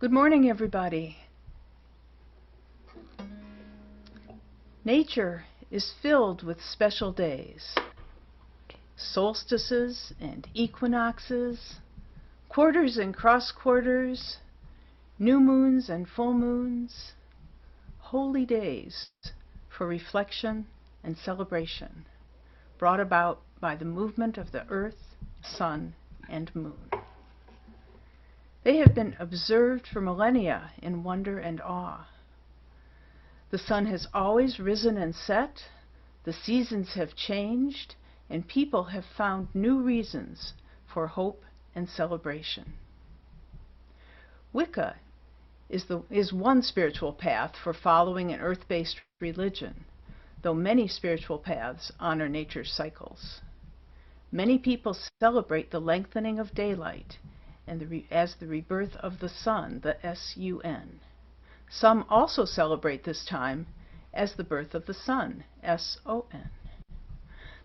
Good morning, everybody. Nature is filled with special days, solstices and equinoxes, quarters and cross quarters, new moons and full moons, holy days for reflection and celebration, brought about by the movement of the earth, sun, and moon. They have been observed for millennia in wonder and awe. The sun has always risen and set, the seasons have changed, and people have found new reasons for hope and celebration. Wicca is one spiritual path for following an earth-based religion, though many spiritual paths honor nature's cycles. Many people celebrate the lengthening of daylight and as the rebirth of the sun, the S-U-N. Some also celebrate this time as the birth of the sun, S-O-N.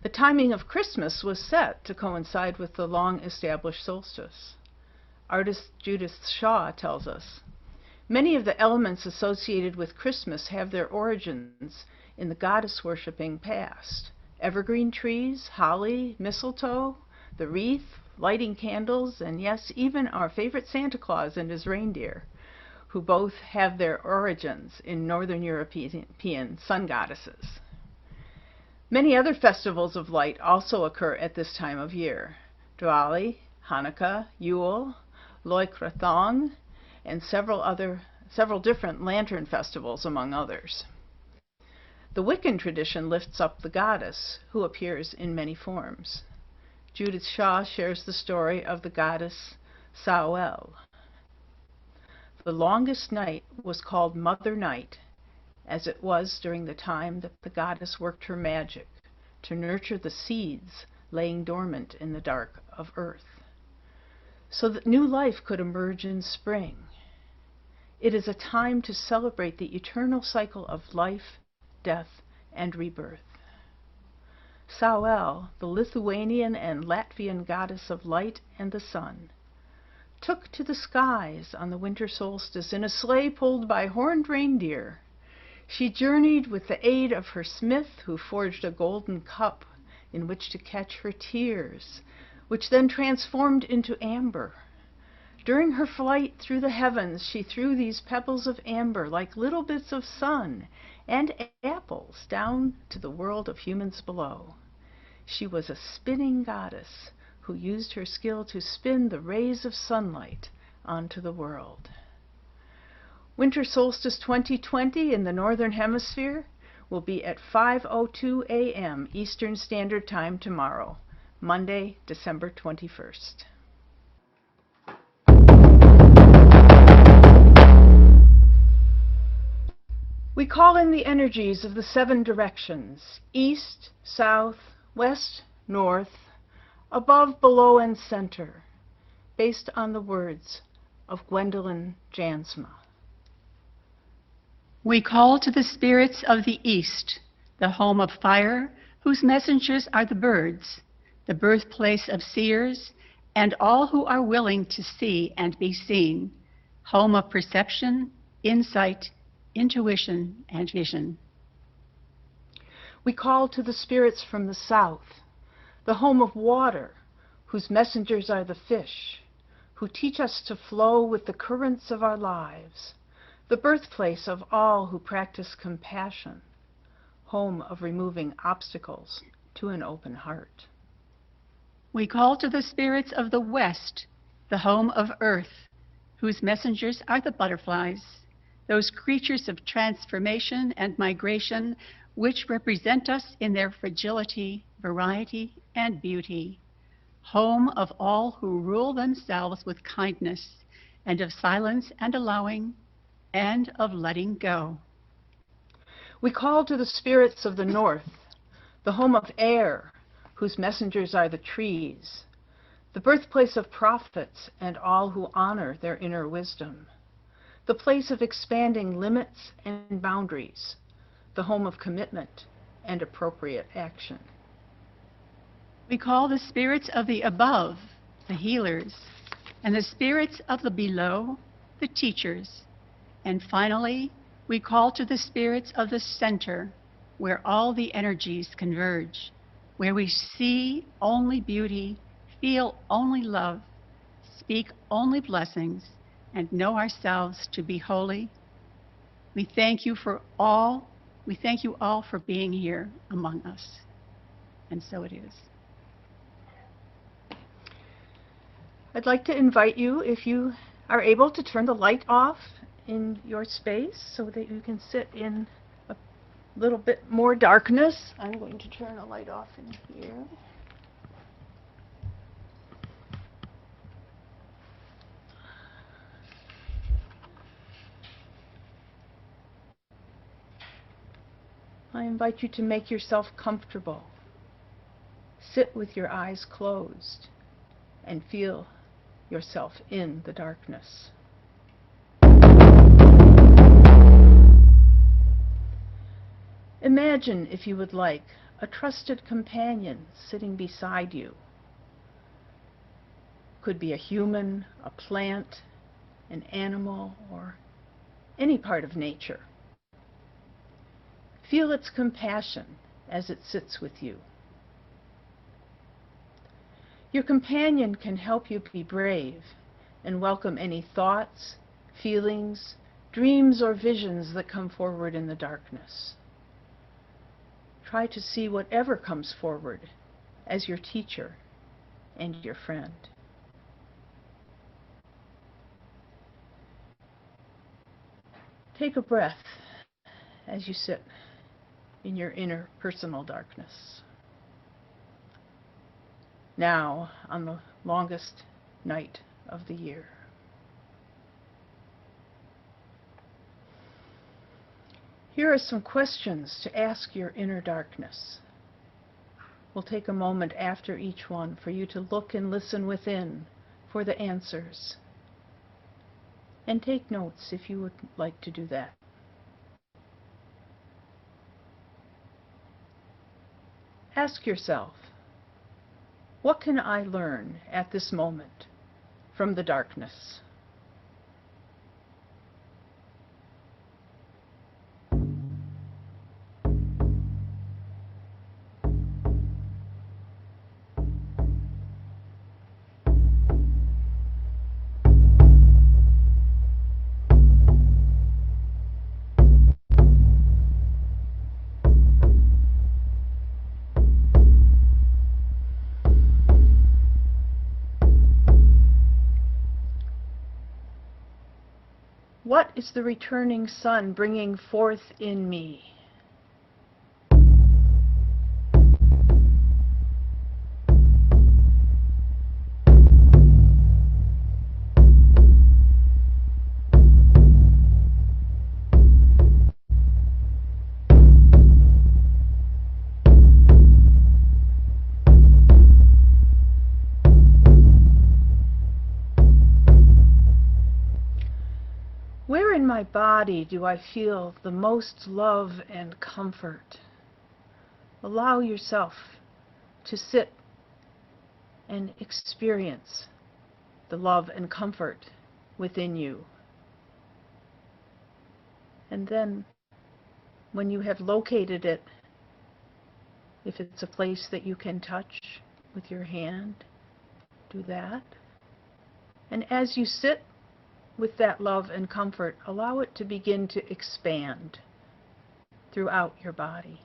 The timing of Christmas was set to coincide with the long-established solstice. Artist Judith Shaw tells us, many of the elements associated with Christmas have their origins in the goddess-worshipping past. Evergreen trees, holly, mistletoe, the wreath, lighting candles, and yes, even our favorite Santa Claus and his reindeer, who both have their origins in Northern European sun goddesses. Many other festivals of light also occur at this time of year. Diwali, Hanukkah, Yule, Loy Krathong, and several different lantern festivals, among others. The Wiccan tradition lifts up the goddess, who appears in many forms. Judith Shaw shares the story of the goddess Sawel. The longest night was called Mother Night, as it was during the time that the goddess worked her magic to nurture the seeds laying dormant in the dark of earth, so that new life could emerge in spring. It is a time to celebrate the eternal cycle of life, death, and rebirth. Sawel, the Lithuanian and Latvian goddess of light and the sun, took to the skies on the winter solstice in a sleigh pulled by horned reindeer. She journeyed with the aid of her smith, who forged a golden cup in which to catch her tears, which then transformed into amber. During her flight through the heavens, she threw these pebbles of amber like little bits of sun and apples down to the world of humans below. She was a spinning goddess who used her skill to spin the rays of sunlight onto the world. Winter Solstice 2020 in the Northern Hemisphere will be at 5:02 a.m. Eastern Standard Time tomorrow, Monday, December 21st. We call in the energies of the 7 directions, east, south, west, north, above, below, and center, based on the words of Gwendolyn Jansma. We call to the spirits of the east, the home of fire, whose messengers are the birds, the birthplace of seers, and all who are willing to see and be seen, home of perception, insight, intuition, and vision. We call to the spirits from the south, the home of water, whose messengers are the fish, who teach us to flow with the currents of our lives, the birthplace of all who practice compassion, home of removing obstacles to an open heart. We call to the spirits of the west, the home of earth, whose messengers are the butterflies, those creatures of transformation and migration which represent us in their fragility, variety, and beauty, home of all who rule themselves with kindness, and of silence and allowing, and of letting go. We call to the spirits of the north, the home of air, whose messengers are the trees, the birthplace of prophets and all who honor their inner wisdom, the place of expanding limits and boundaries, the home of commitment and appropriate action. We call the spirits of the above, the healers, and the spirits of the below, the teachers, and finally, we call to the spirits of the center, where all the energies converge, where we see only beauty, feel only love, speak only blessings, and know ourselves to be holy. We thank you all for being here among us. And so it is. I'd like to invite you, if you are able, to turn the light off in your space so that you can sit in a little bit more darkness. I'm going to turn the light off in here. I invite you to make yourself comfortable. Sit with your eyes closed and feel yourself in the darkness. Imagine, if you would like, a trusted companion sitting beside you. Could be a human, a plant, an animal, or any part of nature. Feel its compassion as it sits with you. Your companion can help you be brave and welcome any thoughts, feelings, dreams, or visions that come forward in the darkness. Try to see whatever comes forward as your teacher and your friend. Take a breath as you sit in your inner personal darkness. Now, on the longest night of the year. Here are some questions to ask your inner darkness. We'll take a moment after each one for you to look and listen within for the answers. And take notes if you would like to do that. Ask yourself, what can I learn at this moment from the darkness? What is the returning sun bringing forth in me? Where in my body do I feel the most love and comfort? Allow yourself to sit and experience the love and comfort within you. And then, when you have located it, if it's a place that you can touch with your hand, do that. And as you sit with that love and comfort, allow it to begin to expand throughout your body.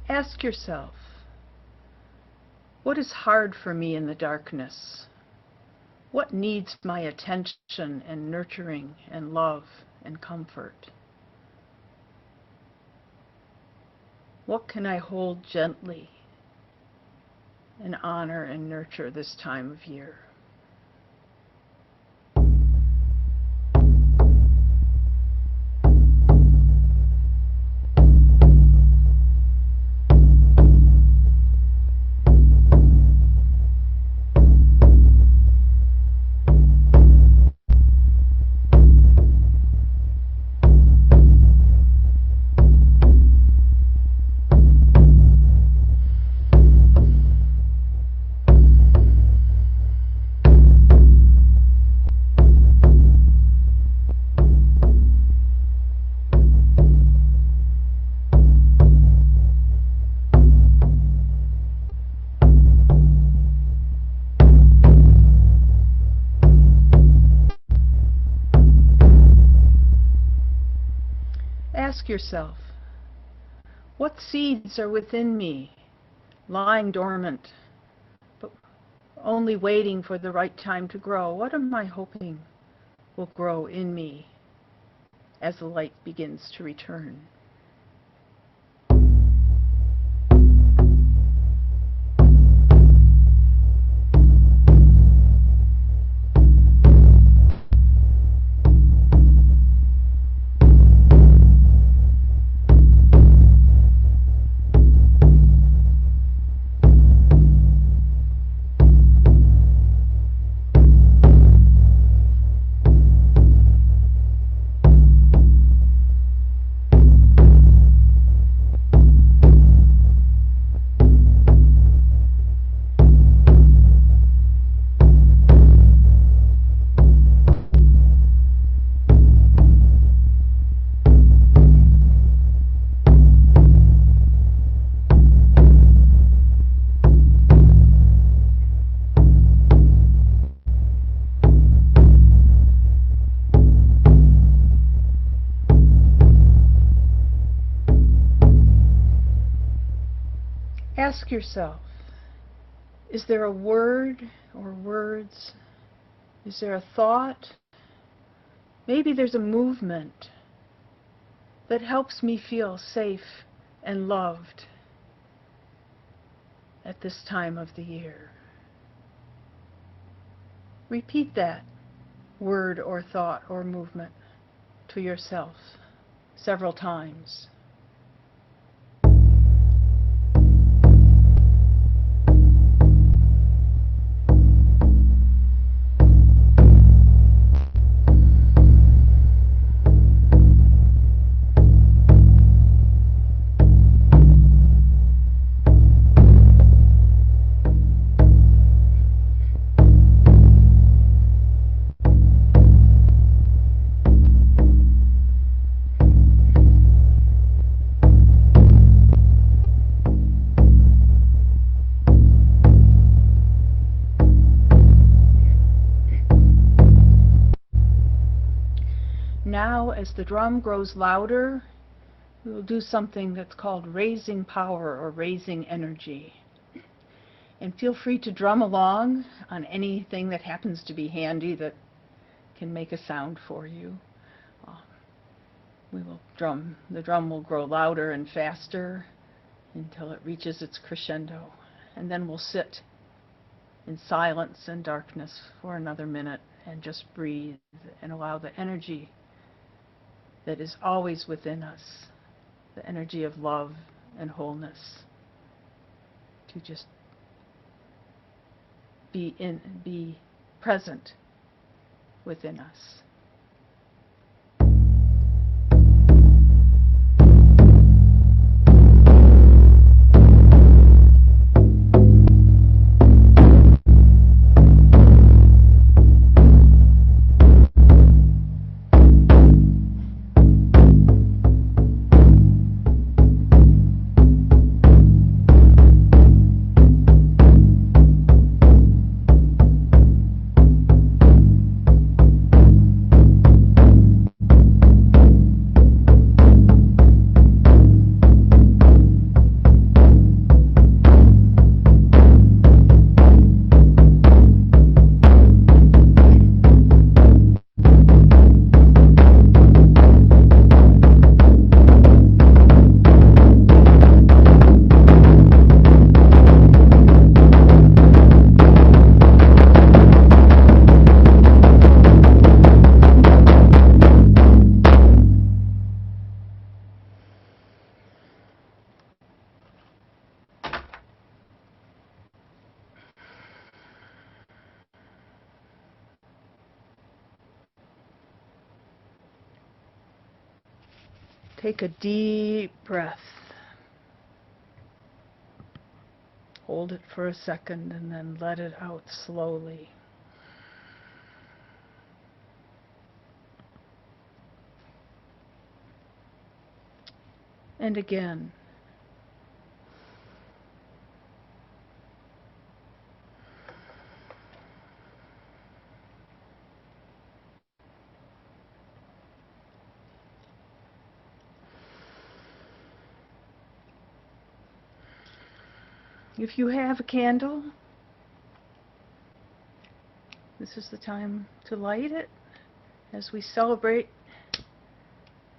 Ask yourself, what is hard for me in the darkness? What needs my attention and nurturing and love and comfort? What can I hold gently? and honor and nurture this time of year. Ask yourself, what seeds are within me, lying dormant, but only waiting for the right time to grow? What am I hoping will grow in me as the light begins to return? Ask yourself, is there a word or words? Is there a thought? Maybe there's a movement that helps me feel safe and loved at this time of the year. Repeat that word or thought or movement to yourself several times. Now, as the drum grows louder, we will do something that's called raising power or raising energy. And feel free to drum along on anything that happens to be handy that can make a sound for you. The drum will grow louder and faster until it reaches its crescendo. And then we'll sit in silence and darkness for another minute and just breathe and allow the energy that is always within us, the energy of love and wholeness, to just be present within us. Take a deep breath. Hold it for a second and then let it out slowly. And again. If you have a candle, this is the time to light it as we celebrate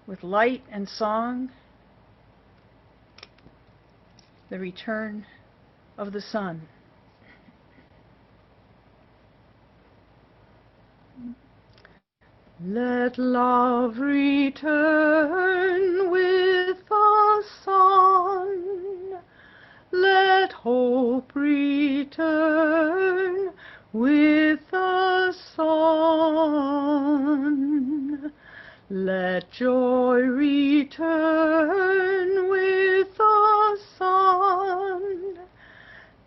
with light and song the return of the sun. Let love return with the sun. Let hope return with the sun. Let joy return with the sun.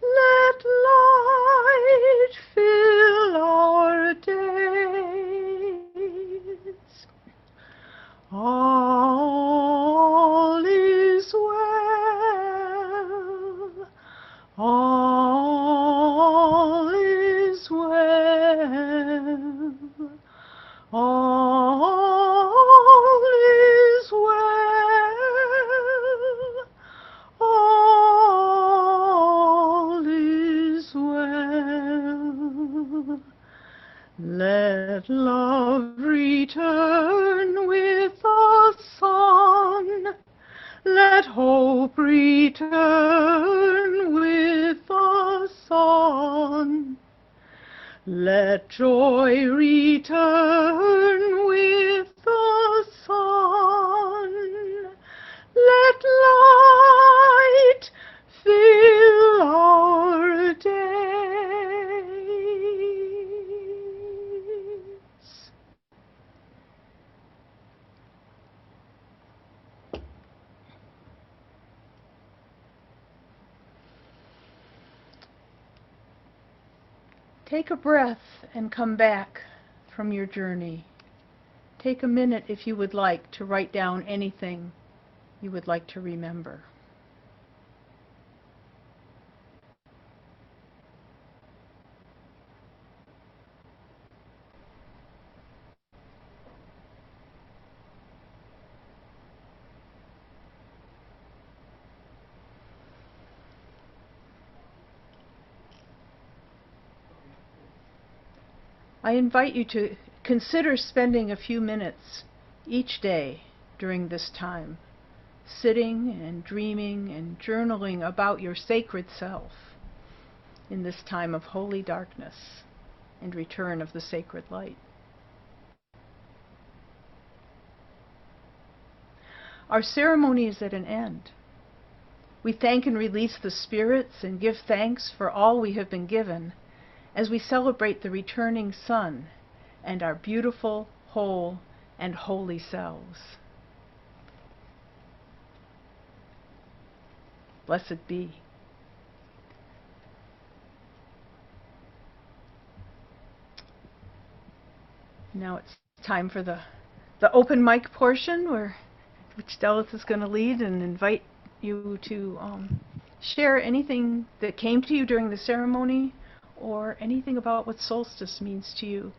Let light fill our days. All is well. All is well. All is well. All is well. Let love return with the sun. Let hope return with the sun. Let joy return with the sun. Let light fill our days. Take a breath and come back from your journey. Take a minute, if you would like, to write down anything you would like to remember. I invite you to consider spending a few minutes each day during this time, sitting and dreaming and journaling about your sacred self in this time of holy darkness and return of the sacred light. Our ceremony is at an end. We thank and release the spirits and give thanks for all we have been given as we celebrate the returning sun and our beautiful, whole, and holy selves. Blessed be. Now it's time for the open mic portion, which Dallas is going to lead, and invite you to share anything that came to you during the ceremony, or anything about what solstice means to you